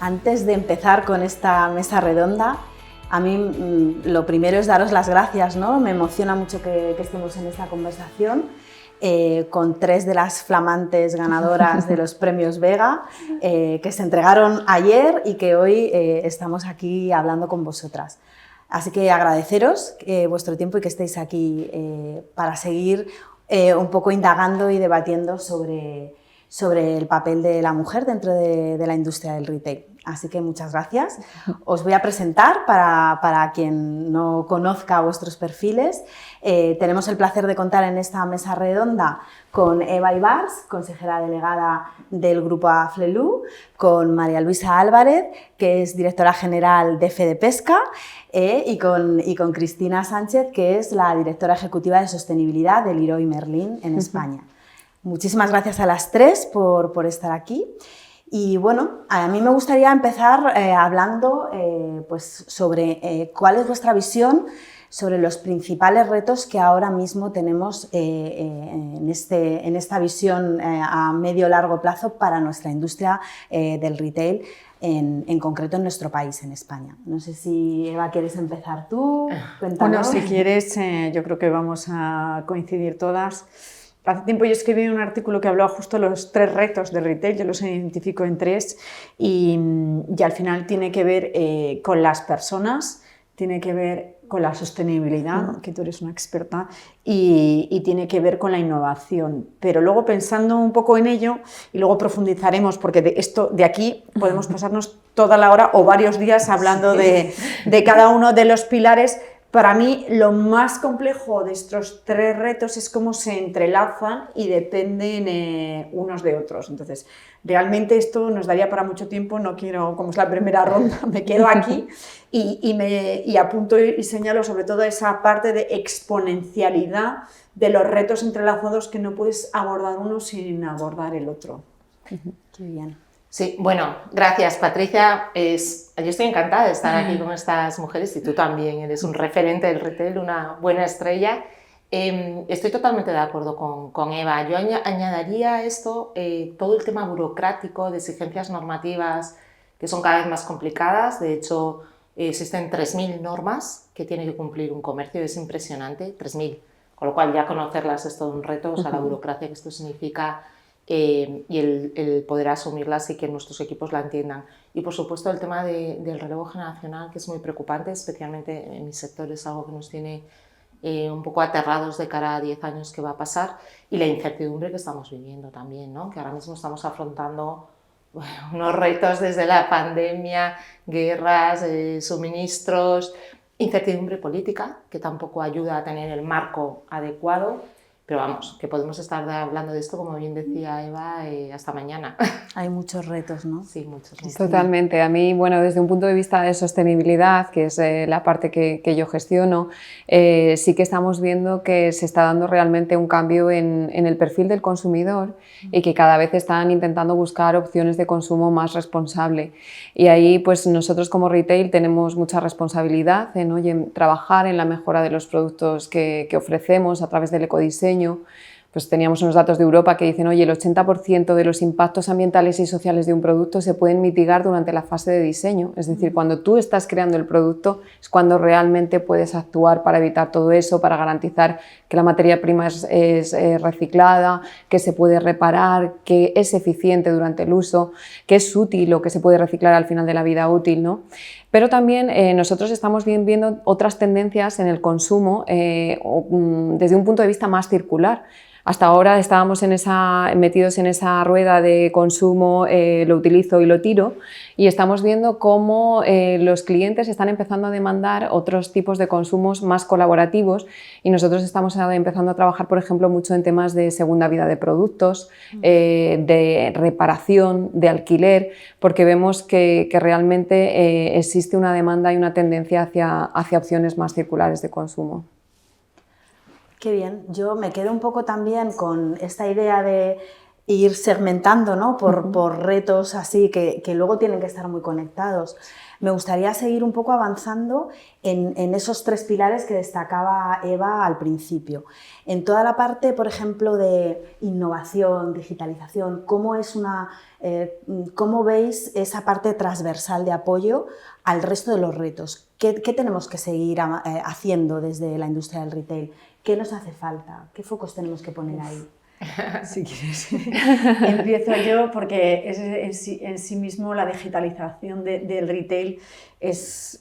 Antes de empezar con esta mesa redonda, a mí lo primero es daros las gracias, ¿no? Me emociona mucho que estemos en esta conversación con 3 de las flamantes ganadoras de los premios Vega, que se entregaron ayer y que hoy estamos aquí hablando con vosotras. Así que agradeceros vuestro tiempo y que estéis aquí para seguir un poco indagando y debatiendo sobre el papel de la mujer dentro de la industria del retail. Así que muchas gracias. Os voy a presentar para quien no conozca vuestros perfiles. Tenemos el placer de contar en esta mesa redonda con Eva Ibars, consejera delegada del Grupo Aflelu, con María Luisa Álvarez, que es directora general de FedePesca, y con Cristina Sánchez, que es la directora ejecutiva de sostenibilidad de Leroy Merlin en España. Muchísimas gracias a las 3 por estar aquí. Y bueno, a mí me gustaría empezar hablando pues sobre cuál es vuestra visión sobre los principales retos que ahora mismo tenemos en esta visión a medio largo plazo para nuestra industria del retail, en concreto en nuestro país, en España. No sé si, Eva, ¿quieres empezar tú? Cuéntanos. Bueno, si quieres, yo creo que vamos a coincidir todas. Hace tiempo yo escribí un artículo que hablaba justo de los 3 retos de retail, yo los identifico en 3 y al final tiene que ver con las personas, tiene que ver con la sostenibilidad, que tú eres una experta, y tiene que ver con la innovación. Pero luego pensando un poco en ello, y luego profundizaremos, porque de aquí podemos pasarnos toda la hora o varios días hablando de cada uno de los pilares. Para mí lo más complejo de estos 3 retos es cómo se entrelazan y dependen unos de otros. Entonces, realmente esto nos daría para mucho tiempo, no quiero, como es la primera ronda, me quedo aquí y apunto y señalo sobre todo esa parte de exponencialidad de los retos entrelazados que no puedes abordar uno sin abordar el otro. Qué bien. Sí, bueno, gracias Patricia, yo estoy encantada de estar aquí con estas mujeres y tú también eres un referente del retail, una buena estrella. Estoy totalmente de acuerdo con Eva. Yo añadiría a esto todo el tema burocrático de exigencias normativas que son cada vez más complicadas. De hecho, existen 3.000 normas que tiene que cumplir un comercio, es impresionante, 3.000, con lo cual ya conocerlas es todo un reto, o sea, la burocracia que esto significa y el poder asumirlas y que nuestros equipos la entiendan. Y por supuesto el tema del relevo generacional, que es muy preocupante, especialmente en mi sector, es algo que nos tiene un poco aterrados de cara a 10 años que va a pasar, y la incertidumbre que estamos viviendo también, ¿no? Que ahora mismo estamos afrontando unos retos desde la pandemia, guerras, suministros, incertidumbre política, que tampoco ayuda a tener el marco adecuado. Pero vamos, que podemos estar hablando de esto, como bien decía Eva, hasta mañana. Hay muchos retos, ¿no? Sí, muchos retos. Totalmente. A mí, bueno, desde un punto de vista de sostenibilidad, que es la parte que yo gestiono, sí que estamos viendo que se está dando realmente un cambio en el perfil del consumidor y que cada vez están intentando buscar opciones de consumo más responsable. Y ahí, pues nosotros como retail tenemos mucha responsabilidad en trabajar en la mejora de los productos que ofrecemos a través del ecodiseño. Pues teníamos unos datos de Europa que dicen, oye, el 80% de los impactos ambientales y sociales de un producto se pueden mitigar durante la fase de diseño. Es decir, cuando tú estás creando el producto es cuando realmente puedes actuar para evitar todo eso, para garantizar que la materia prima es reciclada, que se puede reparar, que es eficiente durante el uso, que es útil o que se puede reciclar al final de la vida útil, ¿no? Pero también nosotros estamos viendo otras tendencias en el consumo desde un punto de vista más circular. Hasta ahora estábamos metidos en esa rueda de consumo, lo utilizo y lo tiro, y estamos viendo cómo los clientes están empezando a demandar otros tipos de consumos más colaborativos, y nosotros estamos empezando a trabajar, por ejemplo, mucho en temas de segunda vida de productos, de reparación, de alquiler, porque vemos que realmente existe una demanda y una tendencia hacia opciones más circulares de consumo. Qué bien. Yo me quedo un poco también con esta idea de ir segmentando, ¿no? por retos así que luego tienen que estar muy conectados. Me gustaría seguir un poco avanzando en esos 3 pilares que destacaba Eva al principio. En toda la parte, por ejemplo, de innovación, digitalización, ¿cómo veis esa parte transversal de apoyo al resto de los retos? ¿Qué tenemos que seguir haciendo desde la industria del retail? ¿Qué nos hace falta? ¿Qué focos tenemos que poner ahí? Si quieres, empiezo yo, porque en sí mismo la digitalización del retail es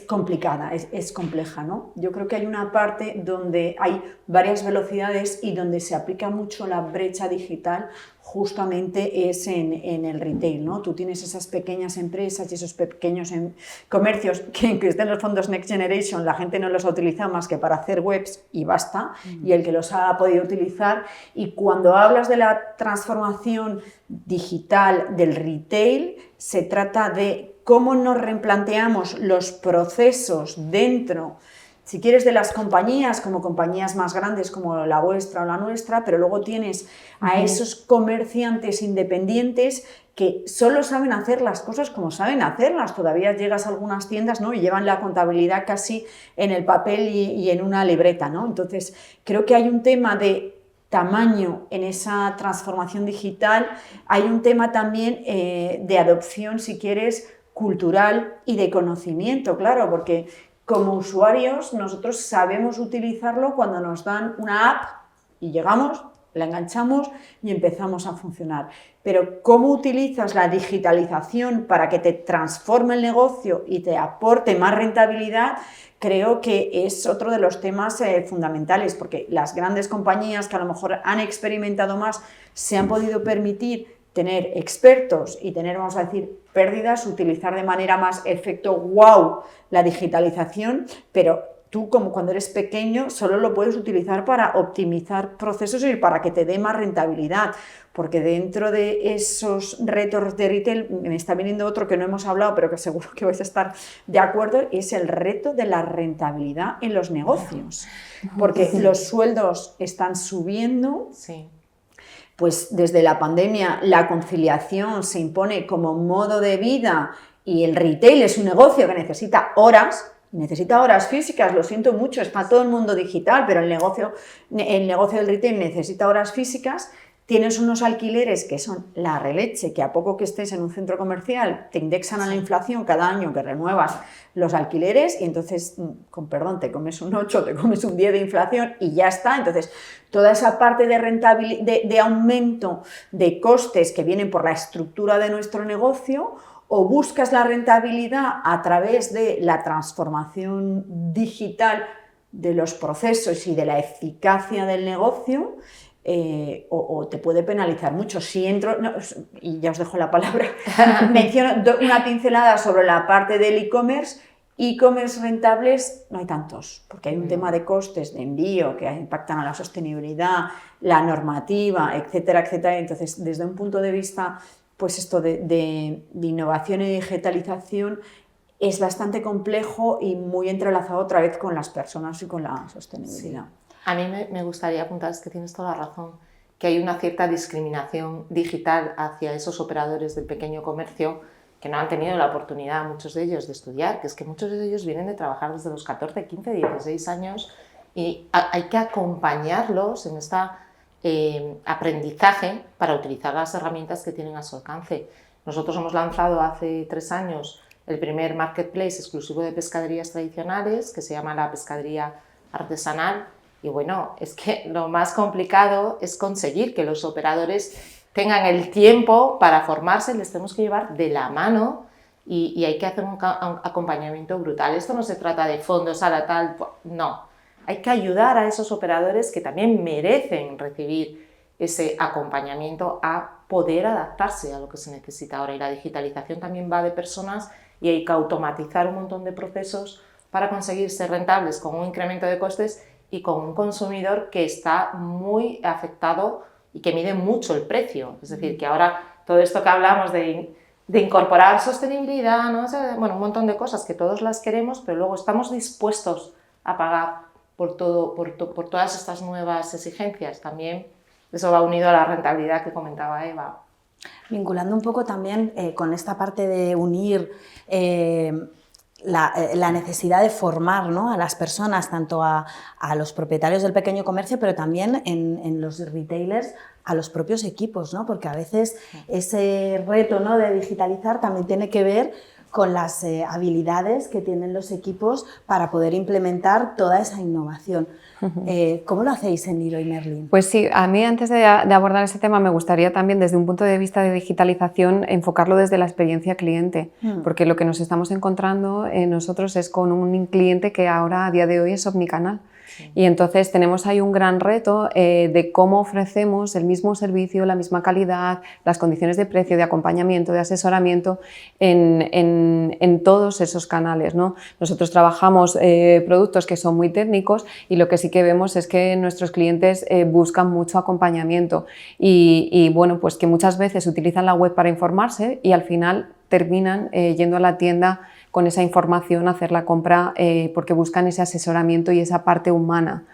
complicada, es compleja, ¿no? Yo creo que hay una parte donde hay varias velocidades y donde se aplica mucho la brecha digital, justamente es en el retail, ¿no? Tú tienes esas pequeñas empresas y esos pequeños comercios que aunque estén los fondos Next Generation, la gente no los ha utilizado más que para hacer webs y basta, y el que los ha podido utilizar. Y cuando hablas de la transformación digital del retail, se trata de cómo nos replanteamos los procesos dentro, si quieres, de las compañías, como compañías más grandes como la vuestra o la nuestra, pero luego tienes a esos comerciantes independientes que solo saben hacer las cosas como saben hacerlas. Todavía llegas a algunas tiendas, ¿no?, y llevan la contabilidad casi en el papel y en una libreta, ¿no? Entonces, creo que hay un tema de tamaño en esa transformación digital, hay un tema también de adopción, si quieres, cultural y de conocimiento, claro, porque como usuarios nosotros sabemos utilizarlo cuando nos dan una app y llegamos, la enganchamos y empezamos a funcionar. Pero cómo utilizas la digitalización para que te transforme el negocio y te aporte más rentabilidad, creo que es otro de los temas fundamentales, porque las grandes compañías que a lo mejor han experimentado más se han podido permitir tener expertos y tener, vamos a decir, pérdidas, utilizar de manera más efecto wow la digitalización, pero tú, como cuando eres pequeño, solo lo puedes utilizar para optimizar procesos y para que te dé más rentabilidad, porque dentro de esos retos de retail me está viniendo otro que no hemos hablado, pero que seguro que vais a estar de acuerdo, es el reto de la rentabilidad en los negocios, porque los sueldos están subiendo. Sí. Pues desde la pandemia la conciliación se impone como modo de vida y el retail es un negocio que necesita horas físicas, lo siento mucho, está todo el mundo digital, pero el negocio del retail necesita horas físicas. Tienes unos alquileres que son la releche, que a poco que estés en un centro comercial te indexan a la inflación cada año que renuevas los alquileres y entonces, con perdón, te comes un 8, te comes un 10 de inflación y ya está. Entonces, toda esa parte de rentabilidad, de aumento de costes que vienen por la estructura de nuestro negocio, o buscas la rentabilidad a través de la transformación digital de los procesos y de la eficacia del negocio, o te puede penalizar mucho. Si entro, no, y ya os dejo la palabra, menciono una pincelada sobre la parte del e-commerce rentables, no hay tantos, porque hay un tema de costes de envío que impactan a la sostenibilidad, la normativa, etcétera, etcétera. Entonces, desde un punto de vista, pues esto de innovación y digitalización es bastante complejo y muy entrelazado otra vez con las personas y con la sostenibilidad. Sí. A mí me gustaría apuntar, es que tienes toda la razón, que hay una cierta discriminación digital hacia esos operadores del pequeño comercio que no han tenido la oportunidad, muchos de ellos, de estudiar, que es que muchos de ellos vienen de trabajar desde los 14, 15, 16 años y hay que acompañarlos en este aprendizaje para utilizar las herramientas que tienen a su alcance. Nosotros hemos lanzado hace 3 años el primer marketplace exclusivo de pescaderías tradicionales, que se llama la pescadería artesanal. Y bueno, es que lo más complicado es conseguir que los operadores tengan el tiempo para formarse, les tenemos que llevar de la mano y hay que hacer un acompañamiento brutal. Esto no se trata de fondos a la tal, no. Hay que ayudar a esos operadores que también merecen recibir ese acompañamiento a poder adaptarse a lo que se necesita ahora. Y la digitalización también va de personas y hay que automatizar un montón de procesos para conseguir ser rentables con un incremento de costes y con un consumidor que está muy afectado y que mide mucho el precio. Es decir, que ahora todo esto que hablamos de incorporar sostenibilidad, ¿no? O sea, bueno, un montón de cosas que todos las queremos, pero luego estamos dispuestos a pagar por todas estas nuevas exigencias. También Eso va unido a la rentabilidad que comentaba Eva. Vinculando un poco también con esta parte de unir la necesidad de formar, ¿no?, a las personas, tanto a los propietarios del pequeño comercio, pero también en los retailers, a los propios equipos, ¿no?, porque a veces ese reto, ¿no?, de digitalizar también tiene que ver con las habilidades que tienen los equipos para poder implementar toda esa innovación. ¿Cómo lo hacéis en Leroy Merlin? Pues sí, a mí antes de abordar ese tema me gustaría también desde un punto de vista de digitalización enfocarlo desde la experiencia cliente, porque lo que nos estamos encontrando nosotros es con un cliente que ahora a día de hoy es omnicanal. Y entonces tenemos ahí un gran reto de cómo ofrecemos el mismo servicio, la misma calidad, las condiciones de precio, de acompañamiento, de asesoramiento en todos esos canales, ¿no? Nosotros trabajamos productos que son muy técnicos y lo que sí que vemos es que nuestros clientes buscan mucho acompañamiento y bueno, pues que muchas veces utilizan la web para informarse y al final terminan yendo a la tienda con esa información, hacer la compra porque buscan ese asesoramiento y esa parte humana.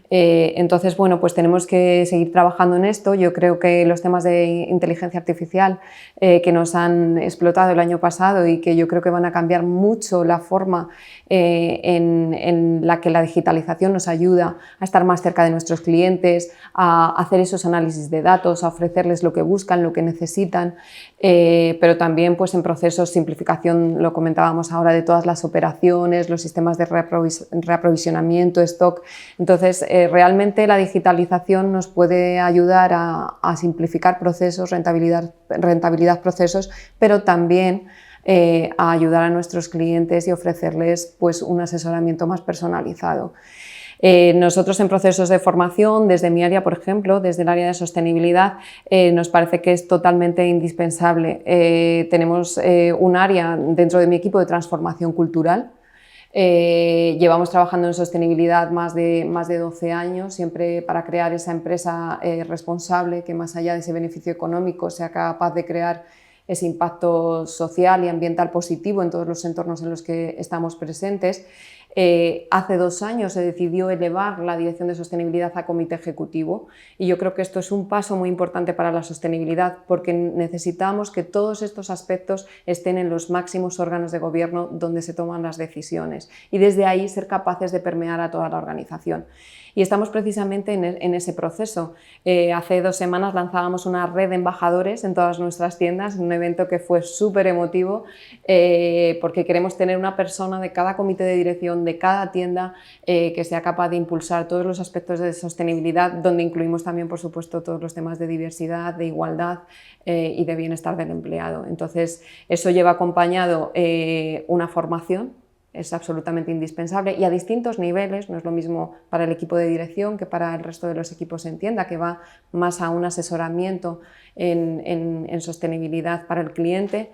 Entonces, bueno, pues tenemos que seguir trabajando en esto. Yo creo que los temas de inteligencia artificial que nos han explotado el año pasado y que yo creo que van a cambiar mucho la forma en la que la digitalización nos ayuda a estar más cerca de nuestros clientes, a hacer esos análisis de datos, a ofrecerles lo que buscan, lo que necesitan, pero también pues en procesos, simplificación, lo comentábamos ahora, de todas las operaciones, los sistemas de reaprovisionamiento, stock. Entonces, realmente la digitalización nos puede ayudar a simplificar procesos, rentabilidad procesos, pero también a ayudar a nuestros clientes y ofrecerles pues, un asesoramiento más personalizado. Nosotros en procesos de formación, desde mi área, por ejemplo, desde el área de sostenibilidad, nos parece que es totalmente indispensable. Tenemos un área dentro de mi equipo de transformación cultural. Llevamos trabajando en sostenibilidad más de 12 años, siempre para crear esa empresa responsable que más allá de ese beneficio económico sea capaz de crear ese impacto social y ambiental positivo en todos los entornos en los que estamos presentes. Hace 2 años se decidió elevar la Dirección de Sostenibilidad a comité ejecutivo y yo creo que esto es un paso muy importante para la sostenibilidad porque necesitamos que todos estos aspectos estén en los máximos órganos de gobierno donde se toman las decisiones y desde ahí ser capaces de permear a toda la organización. Y estamos precisamente en ese proceso. Hace 2 semanas lanzábamos una red de embajadores en todas nuestras tiendas, un evento que fue súper emotivo porque queremos tener una persona de cada comité de dirección, de cada tienda, que sea capaz de impulsar todos los aspectos de sostenibilidad, donde incluimos también, por supuesto, todos los temas de diversidad, de igualdad y de bienestar del empleado. Entonces, eso lleva acompañado una formación. Es absolutamente indispensable y a distintos niveles, no es lo mismo para el equipo de dirección que para el resto de los equipos en tienda, que va más a un asesoramiento en sostenibilidad para el cliente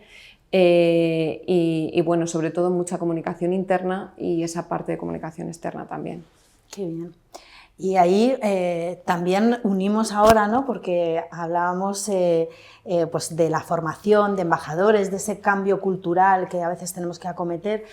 y bueno, sobre todo mucha comunicación interna y esa parte de comunicación externa también. Qué bien. Y ahí también unimos ahora, ¿no?, porque hablábamos pues de la formación de embajadores, de ese cambio cultural que a veces tenemos que acometer.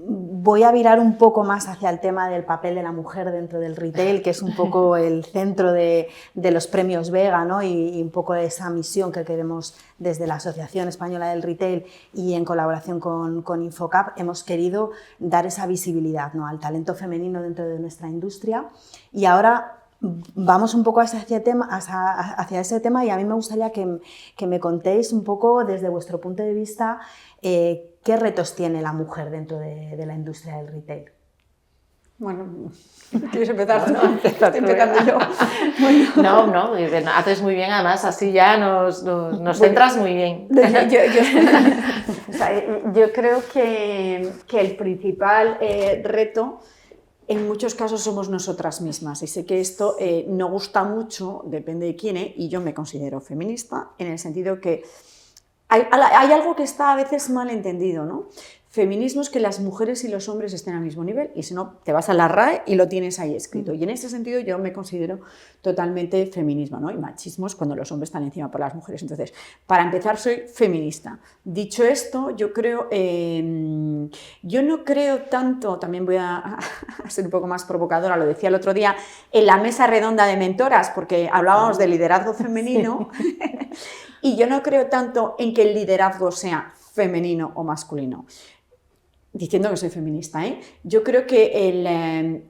Voy a virar un poco más hacia el tema del papel de la mujer dentro del retail, que es un poco el centro de los premios Vega, ¿no?, y un poco esa misión que queremos desde la Asociación Española del Retail y en colaboración con Infocap hemos querido dar esa visibilidad, ¿no?, al talento femenino dentro de nuestra industria. Y ahora vamos un poco hacia ese tema y a mí me gustaría que me contéis un poco desde vuestro punto de vista ¿qué retos tiene la mujer dentro de la industria del retail? Bueno, ¿quieres empezar? No, estoy empezando yo. Bueno. No, haces muy bien, además así ya nos centras muy bien. Yo creo que el principal reto en muchos casos somos nosotras mismas y sé que esto no gusta mucho, depende de quién, y yo me considero feminista en el sentido que hay algo que está a veces mal entendido, ¿no? Feminismo es que las mujeres y los hombres estén al mismo nivel, y si no, te vas a la RAE y lo tienes ahí escrito. Y en ese sentido yo me considero totalmente feminismo, ¿no? Y machismo es cuando los hombres están encima por las mujeres. Entonces, para empezar, soy feminista. Dicho esto, yo no creo tanto, también voy a ser un poco más provocadora, lo decía el otro día, en la mesa redonda de mentoras, porque hablábamos de liderazgo femenino, y yo no creo tanto en que el liderazgo sea femenino o masculino. Diciendo que soy feminista, ¿eh? Yo creo que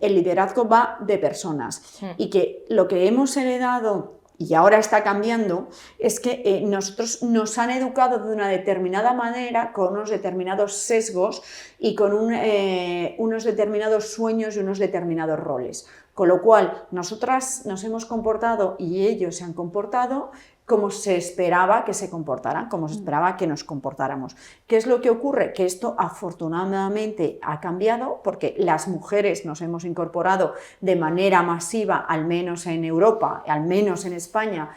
el liderazgo va de personas y que lo que hemos heredado y ahora está cambiando es que nosotros nos han educado de una determinada manera, con unos determinados sesgos y con unos determinados sueños y unos determinados roles. Con lo cual, nosotras nos hemos comportado y ellos se han comportado como se esperaba que se comportaran, como se esperaba que nos comportáramos. ¿Qué es lo que ocurre? Que esto afortunadamente ha cambiado porque las mujeres nos hemos incorporado de manera masiva, al menos en Europa, al menos en España,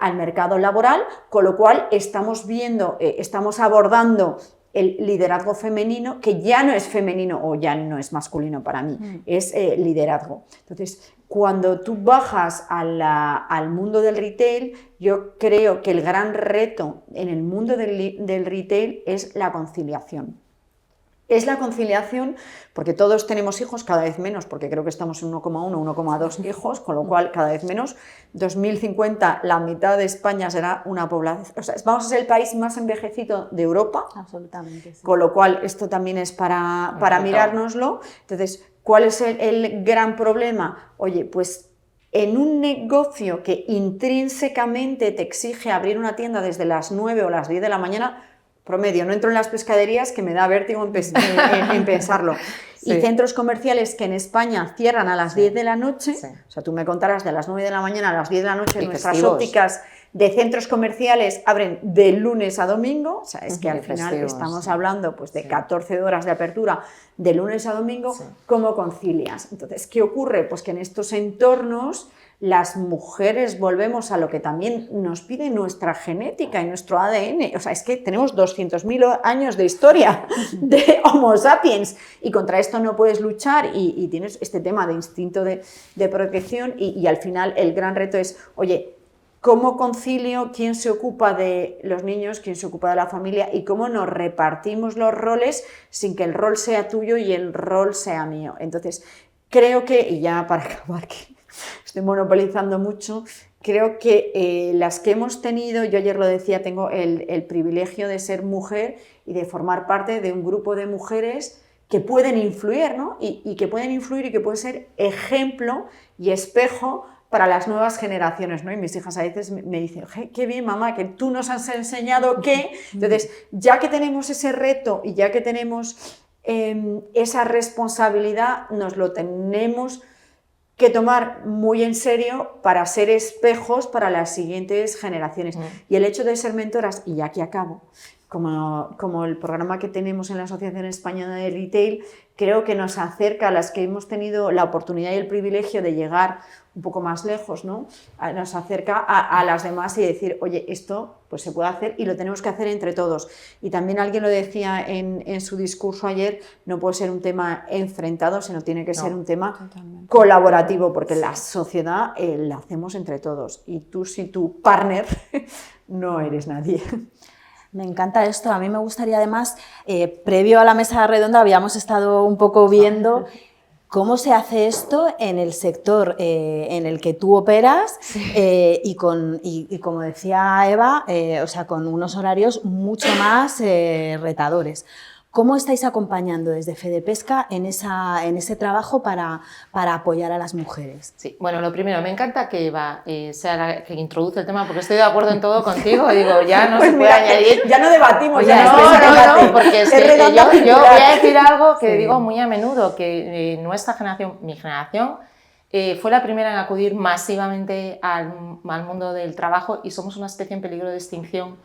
al mercado laboral, con lo cual estamos abordando el liderazgo femenino, que ya no es femenino o ya no es masculino para mí, es liderazgo. Entonces, cuando tú bajas al mundo del retail, yo creo que el gran reto en el mundo del retail es la conciliación. Es la conciliación porque todos tenemos hijos, cada vez menos, porque creo que estamos en 1,1, 1,2 hijos, con lo cual cada vez menos. 2050 la mitad de España será una población, o sea, vamos a ser el país más envejecido de Europa. Absolutamente, sí. Con lo cual esto también es para mirárnoslo. Entonces, ¿cuál es el gran problema? Oye, pues en un negocio que intrínsecamente te exige abrir una tienda desde las 9 o las 10 de la mañana, promedio, no entro en las pescaderías que me da vértigo en pensarlo. Sí. Y centros comerciales que en España cierran a las 10 de la noche, o sea, tú me contarás de las 9 de la mañana a las 10 de la noche, nuestras ópticas de centros comerciales abren de lunes a domingo, o sea, es que al final estamos hablando pues, de 14 horas de apertura de lunes a domingo, ¿cómo concilias? Entonces, ¿qué ocurre? Pues que en estos entornos las mujeres volvemos a lo que también nos pide nuestra genética y nuestro ADN, o sea, es que tenemos 200.000 años de historia de Homo sapiens y contra esto no puedes luchar y tienes este tema de instinto de protección y al final el gran reto es, oye, ¿cómo concilio quién se ocupa de los niños, quién se ocupa de la familia y cómo nos repartimos los roles sin que el rol sea tuyo y el rol sea mío? Entonces, creo que, y ya para acabar, que estoy monopolizando mucho, creo que las que hemos tenido, yo ayer lo decía, tengo el privilegio de ser mujer y de formar parte de un grupo de mujeres que pueden influir, ¿no? Y que pueden influir y que pueden ser ejemplo y espejo para las nuevas generaciones, ¿no? Y mis hijas a veces me dicen, qué bien, mamá, que tú nos has enseñado que... Entonces, ya que tenemos ese reto y ya que tenemos esa responsabilidad, nos lo tenemos que tomar muy en serio para ser espejos para las siguientes generaciones. Y el hecho de ser mentoras, y ya aquí acabo, como el programa que tenemos en la Asociación Española de Retail, creo que nos acerca a las que hemos tenido la oportunidad y el privilegio de llegar un poco más lejos, ¿no? Nos acerca a las demás y decir, oye, esto pues se puede hacer y lo tenemos que hacer entre todos. Y también alguien lo decía en su discurso ayer, no puede ser un tema enfrentado, sino tiene que ser un tema colaborativo, porque la sociedad la hacemos entre todos y tú, si tu partner, no eres nadie. Me encanta esto. A mí me gustaría además, previo a la mesa redonda habíamos estado un poco viendo cómo se hace esto en el sector en el que tú operas y como decía Eva, o sea, con unos horarios mucho más retadores. ¿Cómo estáis acompañando desde FedePesca en ese trabajo para apoyar a las mujeres? Sí, bueno, lo primero, me encanta que Eva sea la que introduce el tema, porque estoy de acuerdo en todo contigo, digo, ya no pues se puede añadir. Ya no debatimos, no, porque es que yo voy a decir algo que digo muy a menudo, que nuestra generación, mi generación, fue la primera en acudir masivamente al mundo del trabajo y somos una especie en peligro de extinción,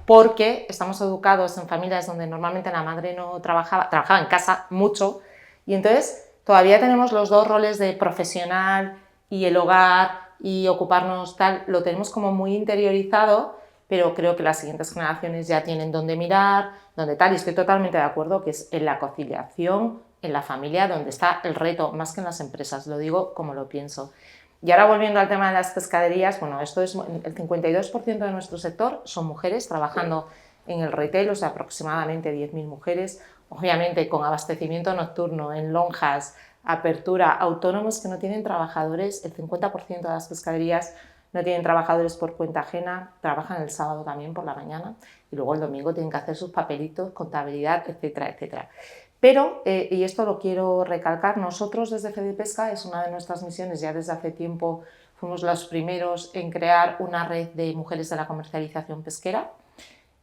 porque estamos educados en familias donde normalmente la madre no trabajaba en casa mucho y entonces todavía tenemos los dos roles de profesional y el hogar y ocuparnos tal, lo tenemos como muy interiorizado pero creo que las siguientes generaciones ya tienen dónde mirar, dónde tal, y estoy totalmente de acuerdo que es en la conciliación, en la familia, donde está el reto, más que en las empresas, lo digo como lo pienso. Y ahora volviendo al tema de las pescaderías, bueno, esto es el 52% de nuestro sector son mujeres trabajando en el retail, o sea, aproximadamente 10.000 mujeres, obviamente con abastecimiento nocturno, en lonjas, apertura, autónomos que no tienen trabajadores, el 50% de las pescaderías no tienen trabajadores por cuenta ajena, trabajan el sábado también por la mañana y luego el domingo tienen que hacer sus papelitos, contabilidad, etcétera, etcétera. Pero, y esto lo quiero recalcar, nosotros desde FEDEPESCA, es una de nuestras misiones, ya desde hace tiempo fuimos los primeros en crear una red de mujeres de la comercialización pesquera,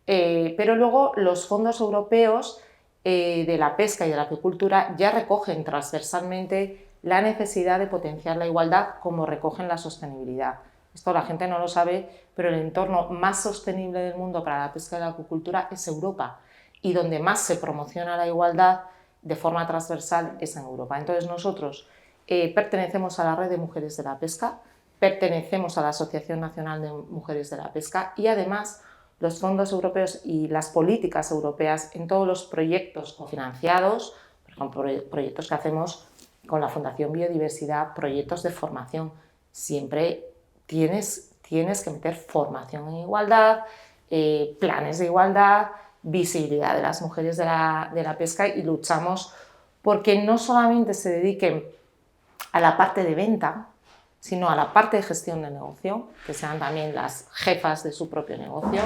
pero luego los fondos europeos de la pesca y de la acuicultura ya recogen transversalmente la necesidad de potenciar la igualdad como recogen la sostenibilidad. Esto la gente no lo sabe, pero el entorno más sostenible del mundo para la pesca y la acuicultura es Europa, y donde más se promociona la igualdad de forma transversal es en Europa. Entonces nosotros pertenecemos a la Red de Mujeres de la Pesca, pertenecemos a la Asociación Nacional de Mujeres de la Pesca y además los fondos europeos y las políticas europeas en todos los proyectos cofinanciados, por ejemplo, proyectos que hacemos con la Fundación Biodiversidad, proyectos de formación, siempre tienes que meter formación en igualdad, planes de igualdad, visibilidad de las mujeres de la pesca, y luchamos porque no solamente se dediquen a la parte de venta, sino a la parte de gestión de negocio, que sean también las jefas de su propio negocio,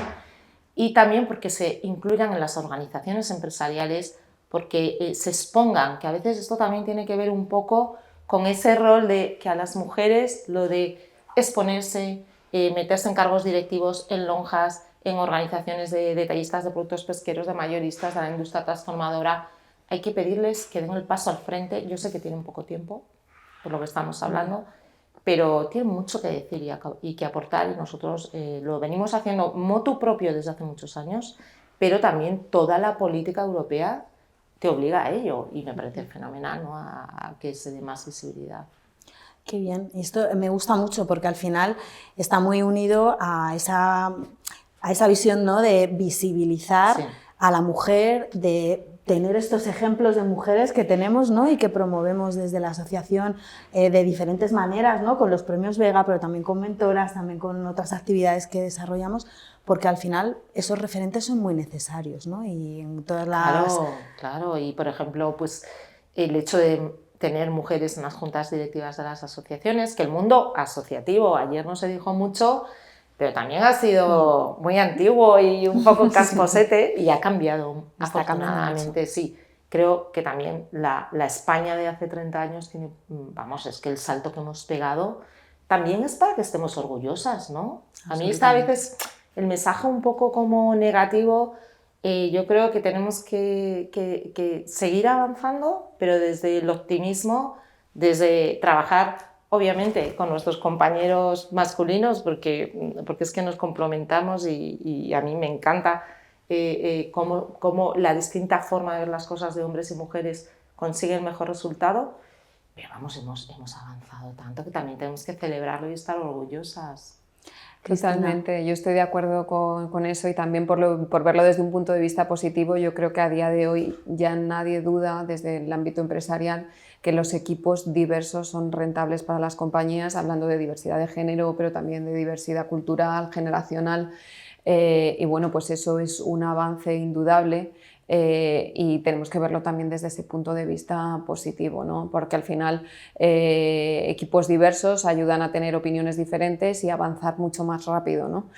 y también porque se incluyan en las organizaciones empresariales, porque se expongan, que a veces esto también tiene que ver un poco con ese rol de que a las mujeres lo de exponerse, meterse en cargos directivos, en lonjas, en organizaciones de detallistas de productos pesqueros, de mayoristas, de la industria transformadora, hay que pedirles que den el paso al frente. Yo sé que tienen poco tiempo, por lo que estamos hablando, pero tienen mucho que decir y que aportar, y nosotros lo venimos haciendo motu propio desde hace muchos años, pero también toda la política europea te obliga a ello, y me parece fenomenal, ¿no?, a que se dé más visibilidad. Qué bien, esto me gusta mucho porque al final está muy unido a esa visión, ¿no?, de visibilizar Sí. a la mujer, de tener estos ejemplos de mujeres que tenemos, ¿no?, y que promovemos desde la asociación de diferentes maneras, ¿no?, con los premios Vega, pero también con mentoras, también con otras actividades que desarrollamos, porque al final esos referentes son muy necesarios, ¿no?, y en todas las... Claro, y por ejemplo, pues el hecho de tener mujeres en las juntas directivas de las asociaciones, que el mundo asociativo, ayer no se dijo mucho, pero también ha sido muy antiguo y un poco casposete, y ha cambiado, Está cambiando afortunadamente, sí. Creo que también la España de hace 30 años tiene, vamos, es que el salto que hemos pegado también es para que estemos orgullosas, ¿no? A mí está a veces el mensaje un poco como negativo. Yo creo que tenemos que seguir avanzando, pero desde el optimismo, desde trabajar obviamente con nuestros compañeros masculinos, porque es que nos complementamos, y a mí me encanta cómo la distinta forma de ver las cosas de hombres y mujeres consigue el mejor resultado. Pero vamos, hemos avanzado tanto que también tenemos que celebrarlo y estar orgullosas. Totalmente, yo estoy de acuerdo con eso, y también por verlo desde un punto de vista positivo. Yo creo que a día de hoy ya nadie duda desde el ámbito empresarial que los equipos diversos son rentables para las compañías, hablando de diversidad de género, pero también de diversidad cultural, generacional, y bueno, pues eso es un avance indudable. Y tenemos que verlo también desde ese punto de vista positivo, ¿no? Porque al final equipos diversos ayudan a tener opiniones diferentes y avanzar mucho más rápido, ¿no?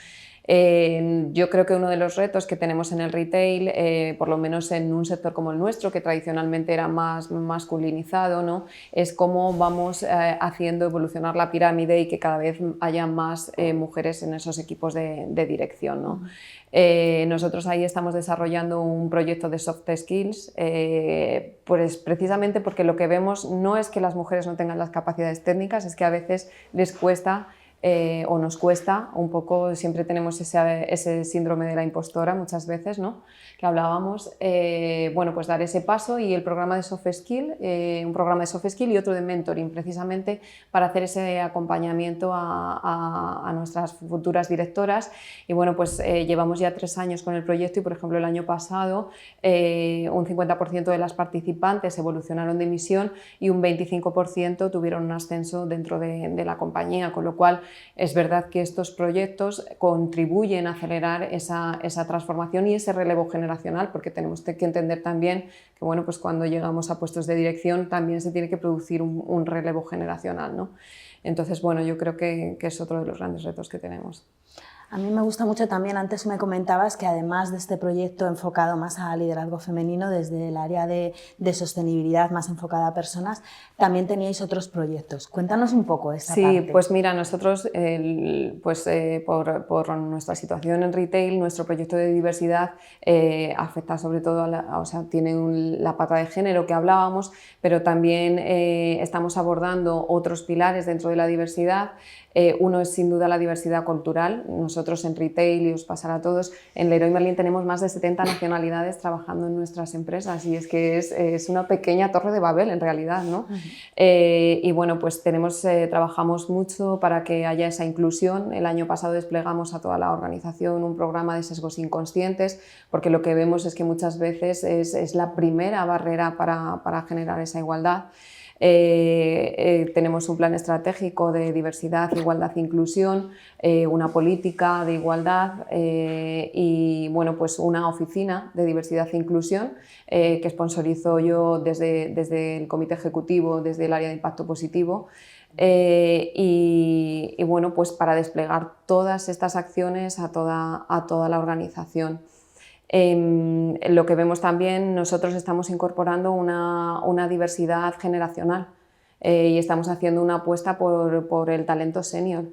Yo creo que uno de los retos que tenemos en el retail, por lo menos en un sector como el nuestro, que tradicionalmente era más masculinizado, ¿no?, es cómo vamos haciendo evolucionar la pirámide y que cada vez haya más mujeres en esos equipos de dirección, ¿no? Nosotros ahí estamos desarrollando un proyecto de soft skills, pues precisamente porque lo que vemos no es que las mujeres no tengan las capacidades técnicas, es que a veces les cuesta o nos cuesta un poco, siempre tenemos ese síndrome de la impostora muchas veces, ¿no? Que hablábamos, bueno, pues dar ese paso, y el programa de Soft Skill, un programa de Soft Skill y otro de Mentoring, precisamente para hacer ese acompañamiento a nuestras futuras directoras. Y bueno, pues llevamos ya 3 años con el proyecto y, por ejemplo, el año pasado un 50% de las participantes evolucionaron de misión y un 25% tuvieron un ascenso dentro de la compañía, con lo cual es verdad que estos proyectos contribuyen a acelerar esa transformación y ese relevo generacional, porque tenemos que entender también que, bueno, pues cuando llegamos a puestos de dirección también se tiene que producir un relevo generacional, ¿no? Entonces, bueno, yo creo que es otro de los grandes retos que tenemos. A mí me gusta mucho también, antes me comentabas que además de este proyecto enfocado más a liderazgo femenino, desde el área de sostenibilidad más enfocada a personas, también teníais otros proyectos. Cuéntanos un poco esta parte. Sí, pues mira, nosotros, por nuestra situación en retail, nuestro proyecto de diversidad afecta sobre todo o sea, tiene la pata de género que hablábamos, pero también estamos abordando otros pilares dentro de la diversidad. Uno es sin duda la diversidad cultural. Nosotros en retail, y os pasará a todos, en Leroy Merlin tenemos más de 70 nacionalidades trabajando en nuestras empresas, y es que es una pequeña torre de Babel en realidad, ¿no? Y bueno, pues trabajamos mucho para que haya esa inclusión. El año pasado desplegamos a toda la organización un programa de sesgos inconscientes, porque lo que vemos es que muchas veces es la primera barrera para generar esa igualdad. Tenemos un plan estratégico de diversidad, igualdad e inclusión, una política de igualdad y bueno, pues una oficina de diversidad e inclusión que sponsorizo yo desde el comité ejecutivo, desde el área de impacto positivo. Y bueno, pues para desplegar todas estas acciones a toda la organización. Lo que vemos también, nosotros estamos incorporando una diversidad generacional y estamos haciendo una apuesta por el talento senior,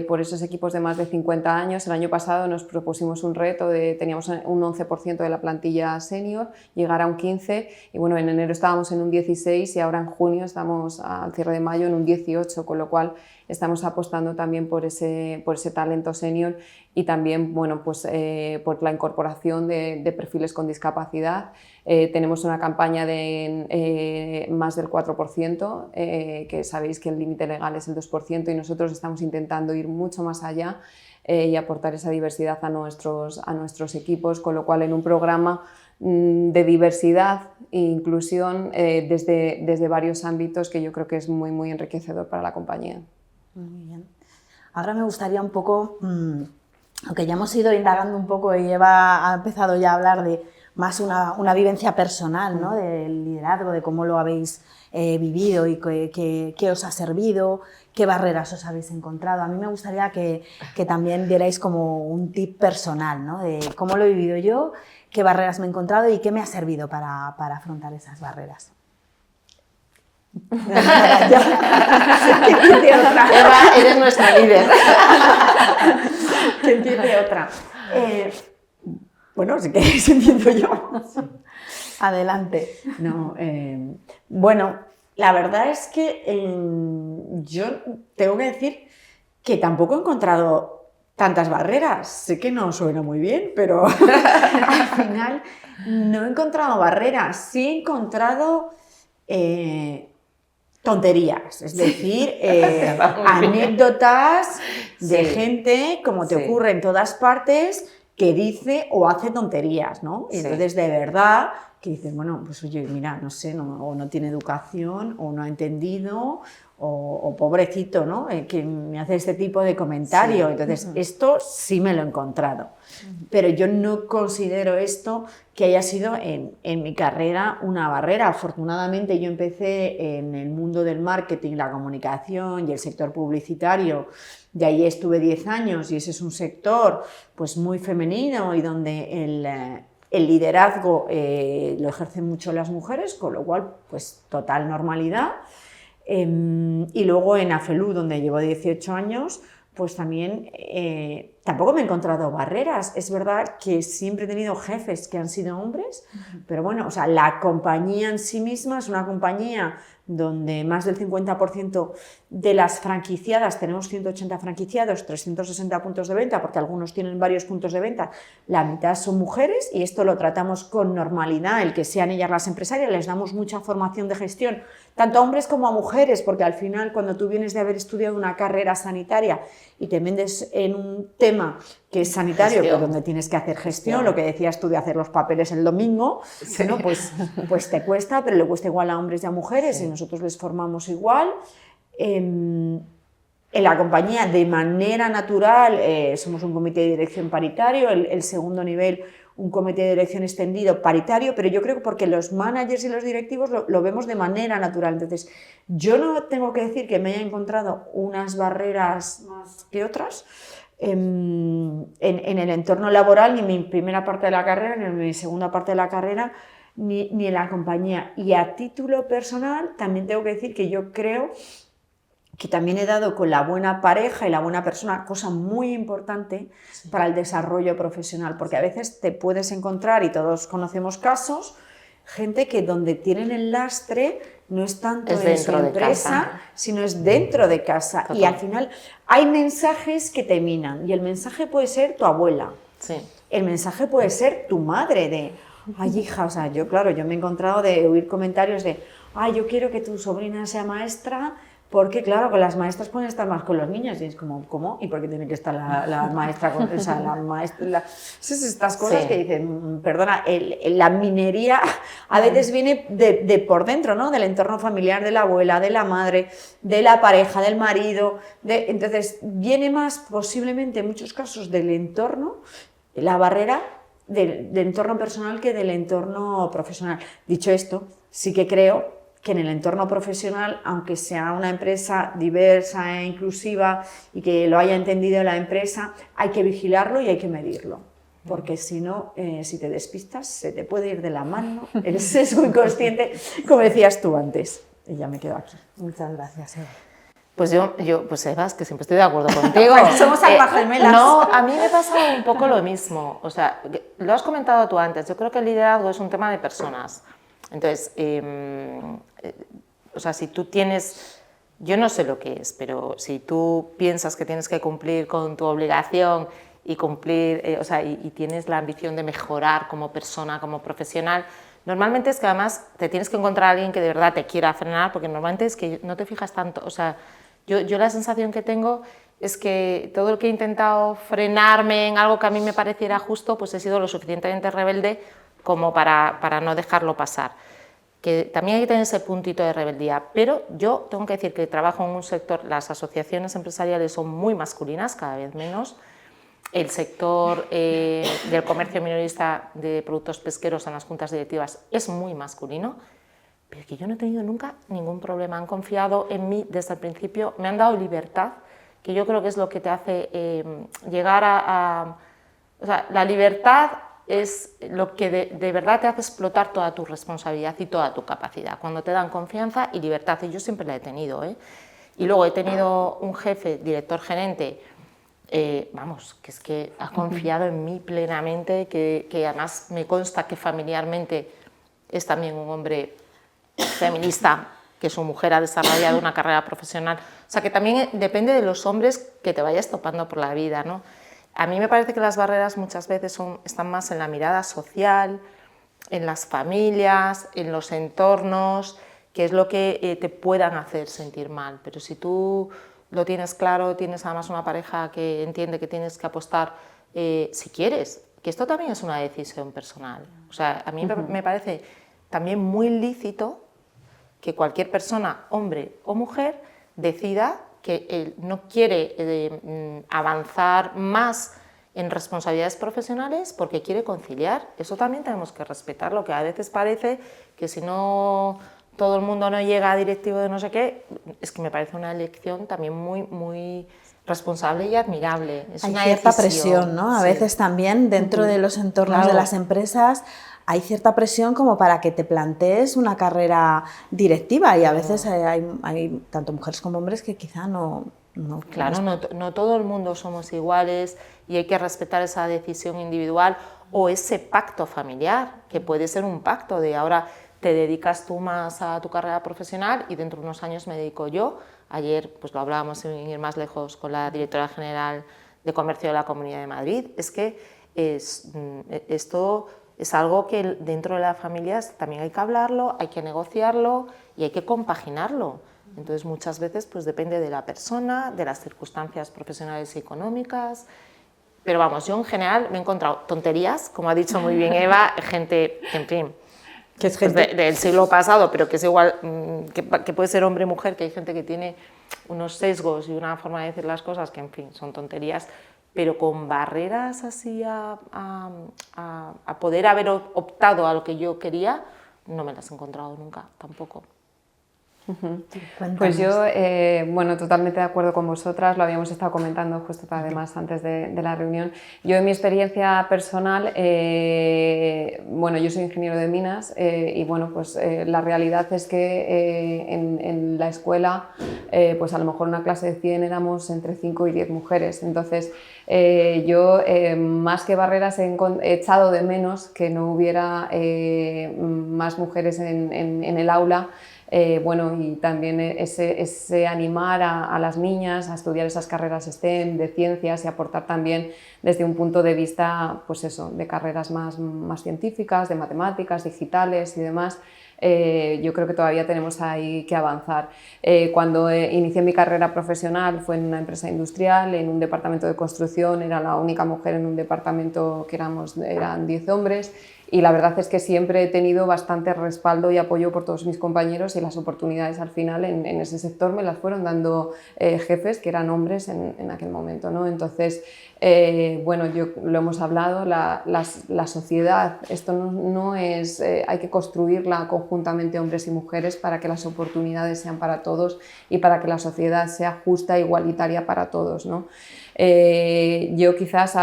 por esos equipos de más de 50 años. El año pasado nos propusimos un reto, teníamos un 11% de la plantilla senior, llegar a un 15%, y bueno, en enero estábamos en un 16% y ahora en junio estamos al cierre de mayo en un 18%, con lo cual estamos apostando también por ese talento senior y también, bueno, pues, por la incorporación de perfiles con discapacidad. Tenemos una campaña de más del 4%, que sabéis que el límite legal es el 2%, y nosotros estamos intentando ir mucho más allá y aportar esa diversidad a nuestros equipos, con lo cual en un programa de diversidad e inclusión desde varios ámbitos, que yo creo que es muy, muy enriquecedor para la compañía. Muy bien. Ahora me gustaría un poco, aunque ya hemos ido indagando un poco y Eva ha empezado ya a hablar de más una vivencia personal, ¿no? Del liderazgo, de cómo lo habéis vivido y qué os ha servido, qué barreras os habéis encontrado. A mí me gustaría que también dierais como un tip personal, ¿no? De cómo lo he vivido yo, qué barreras me he encontrado y qué me ha servido para afrontar esas barreras. Eva, eres nuestra líder. Que empiece otra. Bueno, si queréis empiezo yo. Sí. Adelante. No, bueno, la verdad es que yo tengo que decir que tampoco he encontrado tantas barreras. Sé que no suena muy bien, pero al final no he encontrado barreras. Sí he encontrado tonterías, es decir, anécdotas de gente, como te ocurre en todas partes, que dice o hace tonterías, ¿no? Y entonces, de verdad, que dices, bueno, pues oye, mira, no sé, o no tiene educación, o no ha entendido, o pobrecito, ¿no? Que me hace este tipo de comentario. Entonces, esto sí me lo he encontrado. Pero yo no considero esto que haya sido en mi carrera una barrera. Afortunadamente, yo empecé en el mundo del marketing, la comunicación y el sector publicitario. De ahí estuve 10 años y ese es un sector pues muy femenino y donde el liderazgo lo ejercen mucho las mujeres, con lo cual pues total normalidad. Y luego en Afelú, donde llevo 18 años, pues también tampoco me he encontrado barreras. Es verdad que siempre he tenido jefes que han sido hombres, pero bueno, o sea, la compañía en sí misma es una compañía donde más del 50% de las franquiciadas, tenemos 180 franquiciados, 360 puntos de venta, porque algunos tienen varios puntos de venta, la mitad son mujeres y esto lo tratamos con normalidad, el que sean ellas las empresarias, les damos mucha formación de gestión, tanto a hombres como a mujeres, porque al final cuando tú vienes de haber estudiado una carrera sanitaria y te vendes en un tema que es sanitario, pero donde tienes que hacer gestión, lo que decías tú de hacer los papeles el domingo, sí. Bueno, pues te cuesta, pero le cuesta igual a hombres y a mujeres, sí. Y nosotros les formamos igual. En la compañía, de manera natural, somos un comité de dirección paritario, el segundo nivel, un comité de dirección extendido paritario, pero yo creo que porque los managers y los directivos lo vemos de manera natural. Entonces, yo no tengo que decir que me haya encontrado unas barreras más que otras en el entorno laboral, ni en mi primera parte de la carrera, ni en mi segunda parte de la carrera, ni en la compañía. Y a título personal, también tengo que decir que yo creo que también he dado con la buena pareja y la buena persona, cosa muy importante para el desarrollo profesional, porque a veces te puedes encontrar, y todos conocemos casos, gente que donde tienen el lastre no es tanto en su empresa, sino es dentro de casa. Total. Y al final hay mensajes que te minan, y el mensaje puede ser tu abuela, sí. El mensaje puede ser tu madre de, ay hija, o sea, yo claro, yo me he encontrado de oír comentarios de, ay, yo quiero que tu sobrina sea maestra, porque claro, que las maestras pueden estar más con los niños, y es como, ¿cómo? ¿Y por qué tiene que estar la maestra con, o sea, la maestra? Estas cosas, sí. Que dicen, perdona, la minería a veces viene de por dentro, ¿no? Del entorno familiar, de la abuela, de la madre, de la pareja, del marido, entonces viene más posiblemente en muchos casos del entorno, la barrera del entorno personal que del entorno profesional. Dicho esto, sí que creo que en el entorno profesional, aunque sea una empresa diversa e inclusiva y que lo haya entendido la empresa, hay que vigilarlo y hay que medirlo, porque si no, si te despistas, se te puede ir de la mano el sesgo inconsciente, como decías tú antes. Y ya me quedo aquí. Muchas gracias, Eva. Pues pues Eva, es que siempre estoy de acuerdo contigo. Pues somos almas gemelas. No, a mí me pasa un poco lo mismo. O sea, lo has comentado tú antes, yo creo que el liderazgo es un tema de personas. Entonces, o sea, si tú tienes, yo no sé lo que es, pero si tú piensas que tienes que cumplir con tu obligación y cumplir, o sea, y tienes la ambición de mejorar como persona, como profesional, normalmente es que además te tienes que encontrar a alguien que de verdad te quiera frenar, porque normalmente es que no te fijas tanto, o sea, yo la sensación que tengo es que todo el que he intentado frenarme en algo que a mí me pareciera justo, pues he sido lo suficientemente rebelde como para no dejarlo pasar. Que también hay que tener ese puntito de rebeldía, pero yo tengo que decir que trabajo en un sector, las asociaciones empresariales son muy masculinas, cada vez menos, el sector del comercio minorista de productos pesqueros en las juntas directivas es muy masculino, pero que yo no he tenido nunca ningún problema, han confiado en mí desde el principio, me han dado libertad, que yo creo que es lo que te hace llegar o sea, la libertad es lo que de verdad te hace explotar toda tu responsabilidad y toda tu capacidad, cuando te dan confianza y libertad, y yo siempre la he tenido, ¿eh? Y luego he tenido un jefe, director gerente, vamos, que es que ha confiado en mí plenamente, que además me consta que familiarmente es también un hombre feminista, que su mujer ha desarrollado una carrera profesional, o sea que también depende de los hombres que te vayas topando por la vida, ¿no? A mí me parece que las barreras muchas veces están más en la mirada social, en las familias, en los entornos, que es lo que te puedan hacer sentir mal. Pero si tú lo tienes claro, tienes además una pareja que entiende que tienes que apostar si quieres, que esto también es una decisión personal. O sea, a mí me parece también muy lícito que cualquier persona, hombre o mujer, decida que no quiere avanzar más en responsabilidades profesionales porque quiere conciliar. Eso también tenemos que respetarlo, que a veces parece que si no todo el mundo no llega a directivo de no sé qué, es que me parece una elección también muy, muy responsable y admirable. Es Hay cierta presión, ¿no? A veces también dentro de los entornos de las empresas hay cierta presión como para que te plantees una carrera directiva y a veces hay tanto mujeres como hombres que quizá no No, Claro, no todo el mundo somos iguales y hay que respetar esa decisión individual o ese pacto familiar, que puede ser un pacto de ahora te dedicas tú más a tu carrera profesional y dentro de unos años me dedico yo. Ayer pues lo hablábamos sin ir más lejos con la directora general de Comercio de la Comunidad de Madrid, es que esto es algo que dentro de las familias también hay que hablarlo, hay que negociarlo y hay que compaginarlo. Entonces muchas veces pues depende de la persona, de las circunstancias profesionales y económicas, pero vamos, yo en general me he encontrado tonterías, como ha dicho muy bien Eva, gente, en fin, Que es gente pues del siglo pasado, pero que es igual, que puede ser hombre o mujer, que hay gente que tiene unos sesgos y una forma de decir las cosas que, en fin, son tonterías, pero con barreras así a poder haber optado a lo que yo quería, no me las he encontrado nunca, tampoco. Pues yo, bueno, totalmente de acuerdo con vosotras, lo habíamos estado comentando justo además antes de la reunión. Yo en mi experiencia personal, bueno, yo soy ingeniero de minas y bueno, pues la realidad es que en la escuela, pues a lo mejor una clase de 100 éramos entre 5 y 10 mujeres, entonces yo más que barreras he echado de menos que no hubiera más mujeres en el aula. Bueno, y también ese animar a las niñas a estudiar esas carreras STEM de ciencias y aportar también desde un punto de vista, pues eso, de carreras más científicas, de matemáticas, digitales y demás. Yo creo que todavía tenemos ahí que avanzar. Cuando inicié mi carrera profesional fue en una empresa industrial, en un departamento de construcción, era la única mujer en un departamento que eran 10 hombres. Y la verdad es que siempre he tenido bastante respaldo y apoyo por todos mis compañeros y las oportunidades al final en ese sector me las fueron dando jefes que eran hombres en aquel momento, ¿no? Entonces, bueno, lo hemos hablado, la sociedad, esto no es, hay que construirla conjuntamente hombres y mujeres para que las oportunidades sean para todos y para que la sociedad sea justa e igualitaria para todos, ¿no? Yo quizás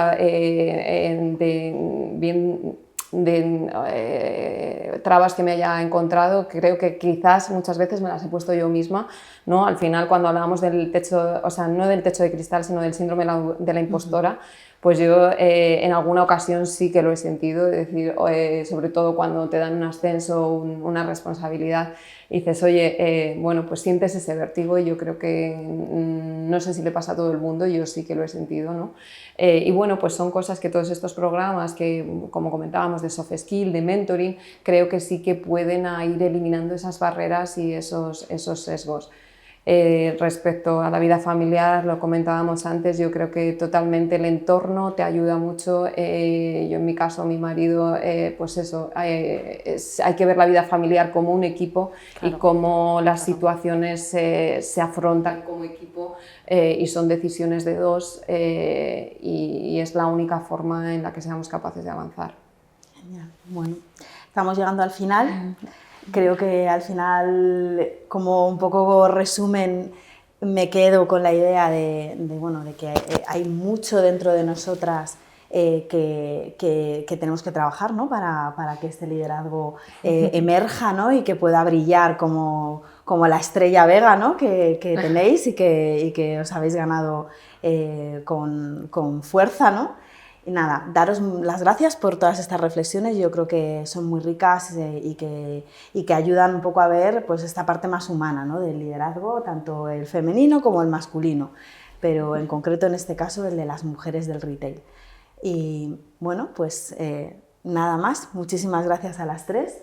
trabas que me haya encontrado, creo que quizás muchas veces me las he puesto yo misma, ¿no? Al final, cuando hablábamos del techo, o sea, no del techo de cristal, sino del síndrome de la impostora, pues yo en alguna ocasión sí que lo he sentido, es decir, sobre todo cuando te dan un ascenso, una responsabilidad, y dices, oye, bueno, pues sientes ese vértigo y yo creo que no sé si le pasa a todo el mundo, yo sí que lo he sentido, ¿no? Y bueno, pues son cosas que todos estos programas que, como comentábamos, de soft skill, de mentoring, creo que sí que pueden ir eliminando esas barreras y esos sesgos. Respecto a la vida familiar, lo comentábamos antes, yo creo que totalmente el entorno te ayuda mucho. Yo en mi caso, mi marido, pues eso, hay que ver la vida familiar como un equipo, claro, y cómo las situaciones se afrontan como equipo y son decisiones de dos y es la única forma en la que seamos capaces de avanzar. Genial. Bueno, estamos llegando al final. Creo que al final, como un poco resumen, me quedo con la idea de que hay mucho dentro de nosotras que tenemos que trabajar, ¿no? para que este liderazgo emerja, ¿no? Y que pueda brillar como la estrella Vega, ¿no? que tenéis y que os habéis ganado con fuerza, ¿no? Y nada, daros las gracias por todas estas reflexiones, yo creo que son muy ricas y que ayudan un poco a ver pues, esta parte más humana, ¿no? Del liderazgo, tanto el femenino como el masculino, pero en concreto en este caso el de las mujeres del retail. Y bueno, pues nada más, muchísimas gracias a las tres.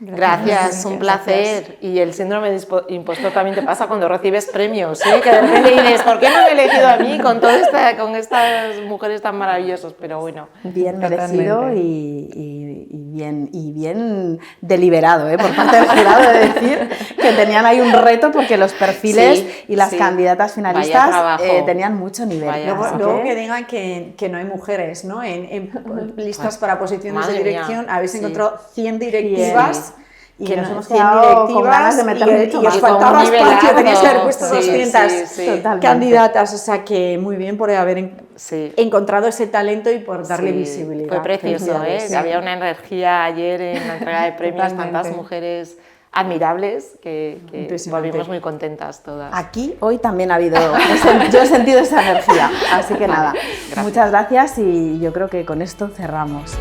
Gracias, un placer. Y el síndrome de impostor también te pasa cuando recibes premios, ¿sí? Que de repente dices, ¿por qué no me he elegido a mí con estas mujeres tan maravillosas? Pero bueno, bien merecido y bien deliberado, por parte del jurado, de decir que tenían ahí un reto porque los perfiles y las candidatas finalistas tenían mucho nivel. Luego que digan que no hay mujeres, ¿no? En listas para posiciones de dirección, habéis encontrado 100 directivas. Y que nos hemos quedado con ganas de meter mucho más. Y os faltaba espacio, teníais que haber puesto 200 candidatas, o sea que muy bien por haber encontrado ese talento y por darle visibilidad. Fue precioso, había una energía ayer en la entrega de premios, tantas mujeres admirables que Impresionante. volvimos muy contentas todas. Aquí hoy también ha habido, yo he sentido esa energía, así que nada, Gracias. muchas gracias y yo creo que con esto cerramos.